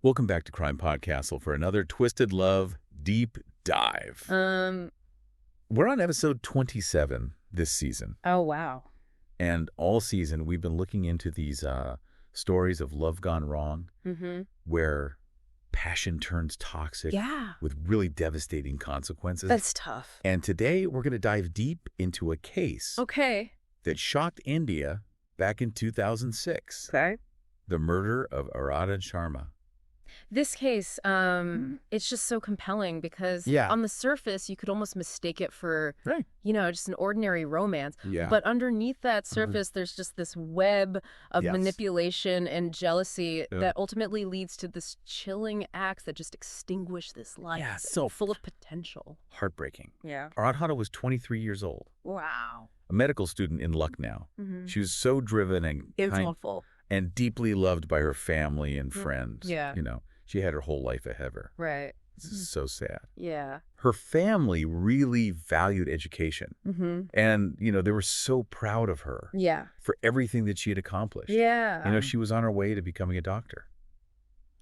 Welcome back to Crime Podcastle for another Twisted Love Deep Dive. We're on episode 27 this season. Oh, wow. And all season, we've been looking into these stories of love gone wrong, where passion turns toxic with really devastating consequences. That's tough. And today, we're going to dive deep into a case that shocked India back in 2006. Okay. The murder of Aradhana Sharma. This case, it's just so compelling because on the surface, you could almost mistake it for, just an ordinary romance. But underneath that surface, there's just this web of manipulation and jealousy that ultimately leads to this chilling acts that just extinguish this life. Yeah, so full of potential. Heartbreaking. Yeah. Aradhana was 23 years old. Wow. A medical student in Lucknow. She was so driven and Awful. And deeply loved by her family and friends. Yeah. She had her whole life ahead of her. Right. This is so sad. Yeah. Her family really valued education. And, they were so proud of her. Yeah. For everything that she had accomplished. Yeah. She was on her way to becoming a doctor.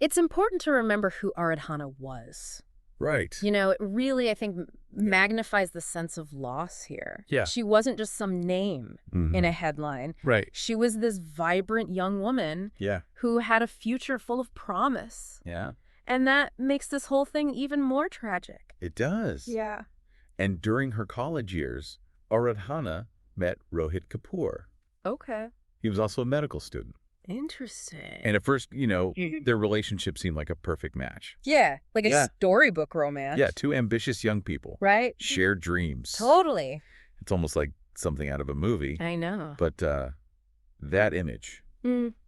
It's important to remember who Aradhana was. Right. It really, I think, magnifies the sense of loss here. Yeah. She wasn't just some name in a headline. Right. She was this vibrant young woman who had a future full of promise. Yeah. And that makes this whole thing even more tragic. It does. Yeah. And during her college years, Aradhana met Rohit Kapoor. Okay. He was also a medical student. Interesting. And at first, their relationship seemed like a perfect match. Yeah, like a storybook romance. Yeah, two ambitious young people. Right? Shared dreams. Totally. It's almost like something out of a movie. I know. But that image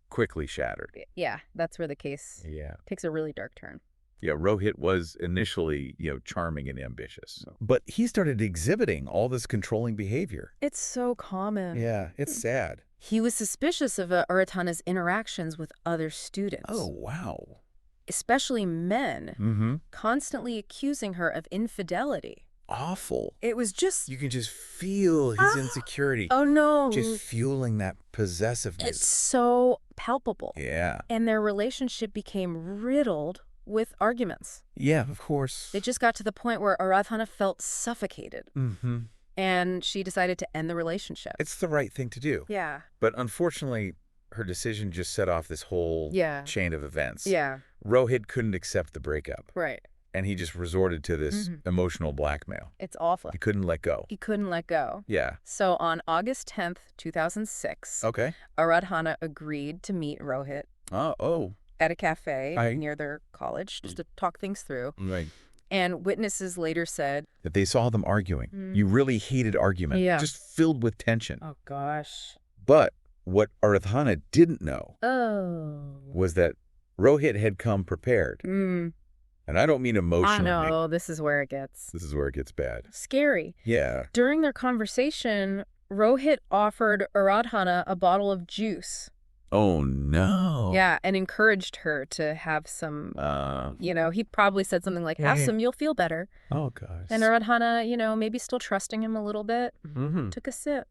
quickly shattered. Yeah, that's where the case takes a really dark turn. Yeah, Rohit was initially, charming and ambitious. But he started exhibiting all this controlling behavior. It's so common. Yeah, it's sad. He was suspicious of Aradhana's interactions with other students. Oh, wow. Especially men, constantly accusing her of infidelity. Awful. It was just... You can just feel his insecurity. Oh, no. Just fueling that possessiveness. It's so palpable. Yeah. And their relationship became riddled with arguments. Yeah, of course. It just got to the point where Aradhana felt suffocated. And she decided to end the relationship. It's the right thing to do. Yeah. But unfortunately, her decision just set off this whole chain of events. Yeah. Rohit couldn't accept the breakup. Right. And he just resorted to this emotional blackmail. It's awful. He couldn't let go. He couldn't let go. Yeah. So on August 10th, 2006, Aradhana agreed to meet Rohit at a cafe near their college just to talk things through. Right. And witnesses later said that they saw them arguing. You really hated argument. Yeah. Just filled with tension. Oh, gosh. But what Aradhana didn't know was that Rohit had come prepared. And I don't mean emotionally. I know. This is where it gets... This is where it gets bad. Scary. Yeah. During their conversation, Rohit offered Aradhana a bottle of juice. Oh, no. Yeah, and encouraged her to have some, he probably said something like, have some, you'll feel better. Oh, gosh. And Aradhana, maybe still trusting him a little bit, took a sip.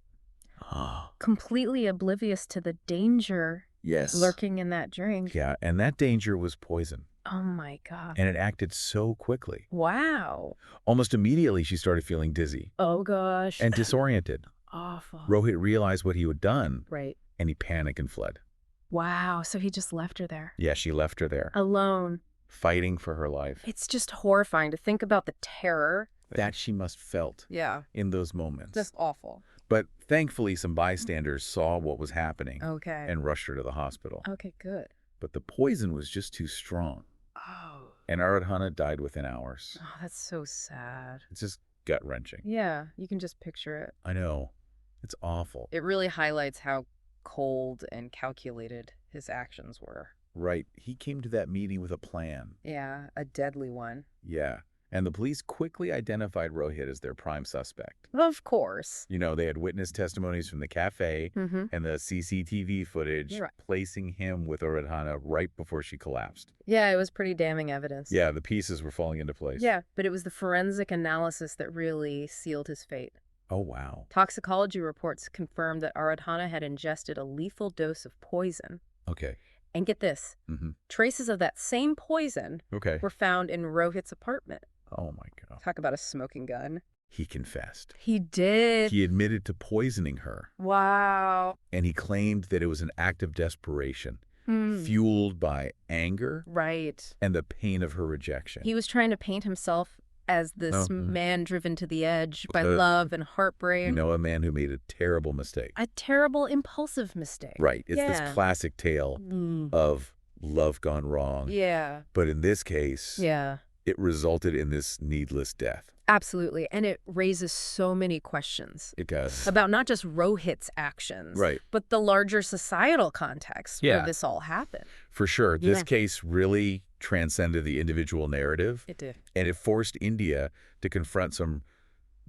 Completely oblivious to the danger lurking in that drink. Yeah, and that danger was poison. Oh, my God. And it acted so quickly. Wow. Almost immediately, she started feeling dizzy. Oh, gosh. And disoriented. Awful. Rohit realized what he had done. Right. And he panicked and fled. Wow. So he just left her there. Yeah, she left her there. Alone. Fighting for her life. It's just horrifying to think about the terror that she must felt in those moments. Just awful. But thankfully, some bystanders saw what was happening and rushed her to the hospital. Okay, good. But the poison was just too strong. Oh. And Aradhana died within hours. Oh, that's so sad. It's just gut-wrenching. Yeah, you can just picture it. I know. It's awful. It really highlights how cold and calculated his actions were. Right. He came to that meeting with a plan. Yeah, a deadly one. Yeah. And the police quickly identified Rohit as their prime suspect. Of course. They had witness testimonies from the cafe and the CCTV footage placing him with Aradhana right before she collapsed. Yeah, it was pretty damning evidence. Yeah, the pieces were falling into place. Yeah, but it was the forensic analysis that really sealed his fate. Oh, wow. Toxicology reports confirmed that Aradhana had ingested a lethal dose of poison. Okay. And get this, traces of that same poison were found in Rohit's apartment. Oh, my God. Talk about a smoking gun. He confessed. He did. He admitted to poisoning her. Wow. And he claimed that it was an act of desperation, fueled by anger and the pain of her rejection. He was trying to paint himself as this man driven to the edge by love and heartbreak. A man who made a terrible mistake. A terrible, impulsive mistake. Right. It's this classic tale of love gone wrong. Yeah. But in this case, it resulted in this needless death. Absolutely. And it raises so many questions. It does. About not just Rohit's actions, but the larger societal context where this all happened. For sure. This case really transcended the individual narrative. It did. And it forced India to confront some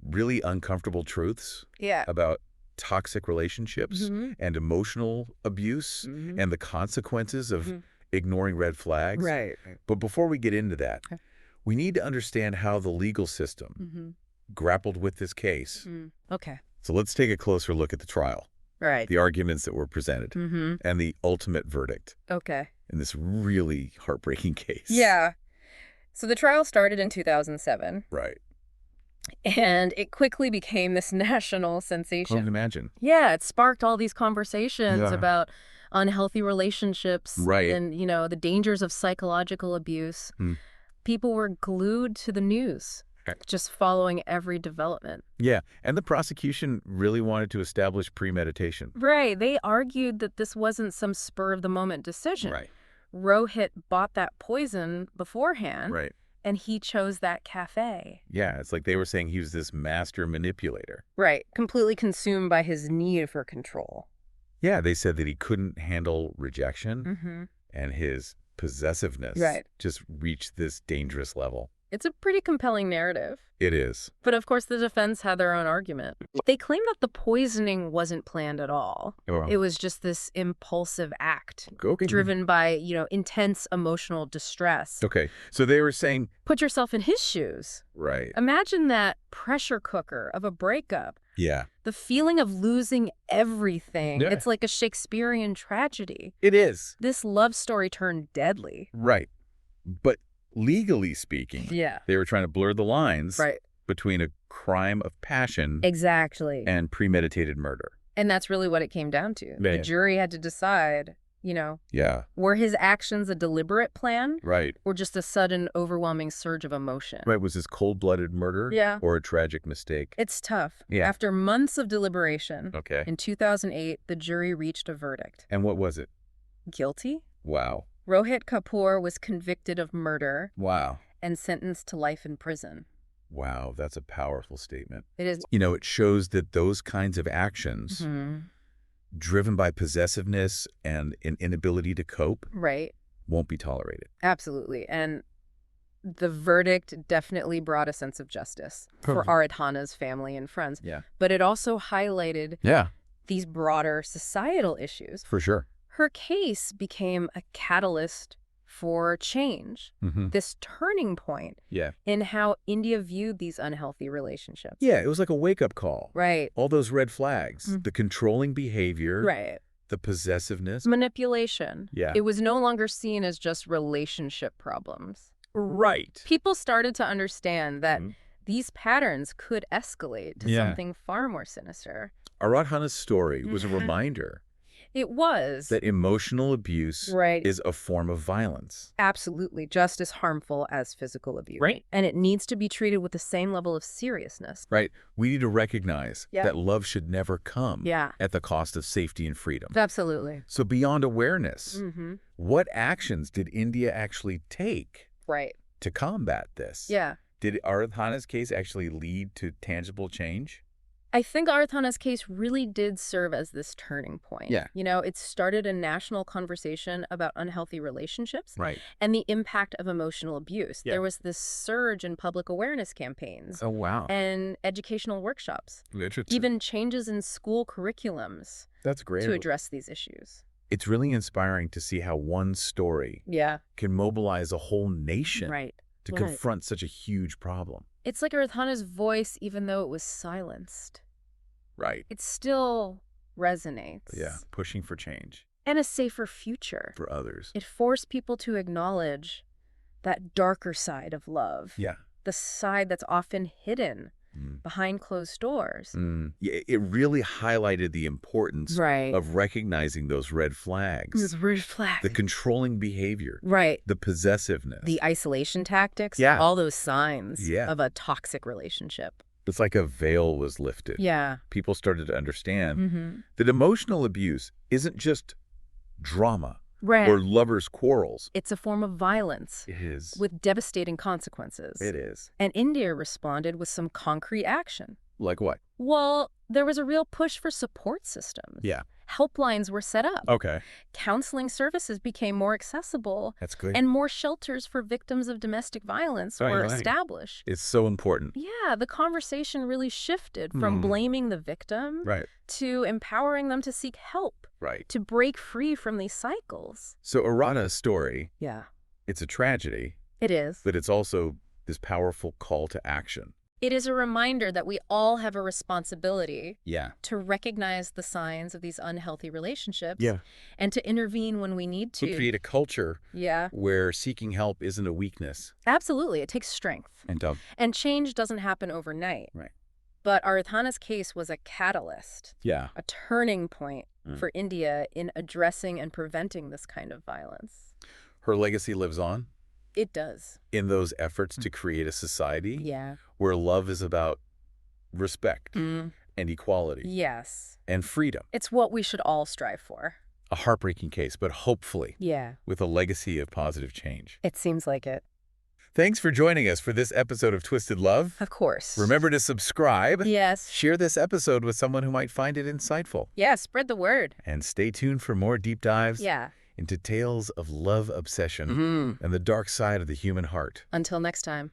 really uncomfortable truths about toxic relationships and emotional abuse and the consequences of ignoring red flags. Right. But before we get into that, we need to understand how the legal system grappled with this case. Okay. So let's take a closer look at the trial. Right. The arguments that were presented and the ultimate verdict. Okay. In this really heartbreaking case. Yeah. So the trial started in 2007. Right. And it quickly became this national sensation. I can imagine. Yeah, it sparked all these conversations about unhealthy relationships and, the dangers of psychological abuse. People were glued to the news, just following every development. Yeah, and the prosecution really wanted to establish premeditation. Right. They argued that this wasn't some spur-of-the-moment decision. Right. Rohit bought that poison beforehand. Right. And he chose that cafe. Yeah, it's like they were saying he was this master manipulator. Right. Completely consumed by his need for control. Yeah, they said that he couldn't handle rejection and his possessiveness just reached this dangerous level. It's a pretty compelling narrative. It is. But of course, the defense had their own argument. They claimed that the poisoning wasn't planned at all. It was just this impulsive act driven by, intense emotional distress. Okay. So they were saying... Put yourself in his shoes. Right. Imagine that pressure cooker of a breakup. Yeah. The feeling of losing everything. Yeah. It's like a Shakespearean tragedy. It is. This love story turned deadly. Right. But legally speaking, they were trying to blur the lines between a crime of passion and premeditated murder. And that's really what it came down to. The jury had to decide, were his actions a deliberate plan? Right. Or just a sudden, overwhelming surge of emotion? Right. Was this cold-blooded murder or a tragic mistake? It's tough. Yeah. After months of deliberation, in 2008, the jury reached a verdict. And what was it? Guilty. Wow. Rohit Kapoor was convicted of murder. Wow. And sentenced to life in prison. Wow, that's a powerful statement. It is. It shows that those kinds of actions, driven by possessiveness and an inability to cope, won't be tolerated. Absolutely. And the verdict definitely brought a sense of justice for Aradhana's family and friends. Yeah. But it also highlighted these broader societal issues. For sure. Her case became a catalyst for change, this turning point in how India viewed these unhealthy relationships. Yeah, it was like a wake-up call. Right. All those red flags, the controlling behavior, the possessiveness. Manipulation. Yeah. It was no longer seen as just relationship problems. Right. People started to understand that these patterns could escalate to something far more sinister. Aradhana's story was a reminder. It was. That emotional abuse is a form of violence. Absolutely. Just as harmful as physical abuse. Right. And it needs to be treated with the same level of seriousness. Right. We need to recognize that love should never come at the cost of safety and freedom. Absolutely. So beyond awareness, what actions did India actually take to combat this? Yeah. Did Aradhana's case actually lead to tangible change? I think Aradhana's case really did serve as this turning point. Yeah. It started a national conversation about unhealthy relationships and the impact of emotional abuse. Yeah. There was this surge in public awareness campaigns. Oh, wow. And educational workshops. Literature. Even changes in school curriculums. That's great. To address these issues. It's really inspiring to see how one story can mobilize a whole nation to confront such a huge problem. It's like Aradhana's voice, even though it was silenced. Right. It still resonates. Yeah, pushing for change. And a safer future. For others. It forced people to acknowledge that darker side of love. Yeah. The side that's often hidden behind closed doors. Yeah, it really highlighted the importance of recognizing those red flags. Those red flags. The controlling behavior. Right. The possessiveness. The isolation tactics. Yeah. All those signs of a toxic relationship. It's like a veil was lifted. Yeah. People started to understand that emotional abuse isn't just drama or lovers' quarrels. It's a form of violence. It is. With devastating consequences. It is. And India responded with some concrete action. Like what? Well, there was a real push for support systems. Yeah. Helplines were set up. Okay. Counseling services became more accessible. That's good. And more shelters for victims of domestic violence were established. It's so important. Yeah, the conversation really shifted from blaming the victim to empowering them to seek help. Right. To break free from these cycles. So Aradhana's story, yeah, it's a tragedy. It is. But it's also this powerful call to action. It is a reminder that we all have a responsibility to recognize the signs of these unhealthy relationships and to intervene when we need to. To create a culture where seeking help isn't a weakness. Absolutely. It takes strength. And change doesn't happen overnight. Right. But Aradhana's case was a catalyst, a turning point for India in addressing and preventing this kind of violence. Her legacy lives on? It does. In those efforts to create a society where love is about respect and equality. Yes. And freedom. It's what we should all strive for. A heartbreaking case, but hopefully with a legacy of positive change. It seems like it. Thanks for joining us for this episode of Twisted Love. Of course. Remember to subscribe. Yes. Share this episode with someone who might find it insightful. Yeah, spread the word. And stay tuned for more deep dives into tales of love obsession and the dark side of the human heart. Until next time.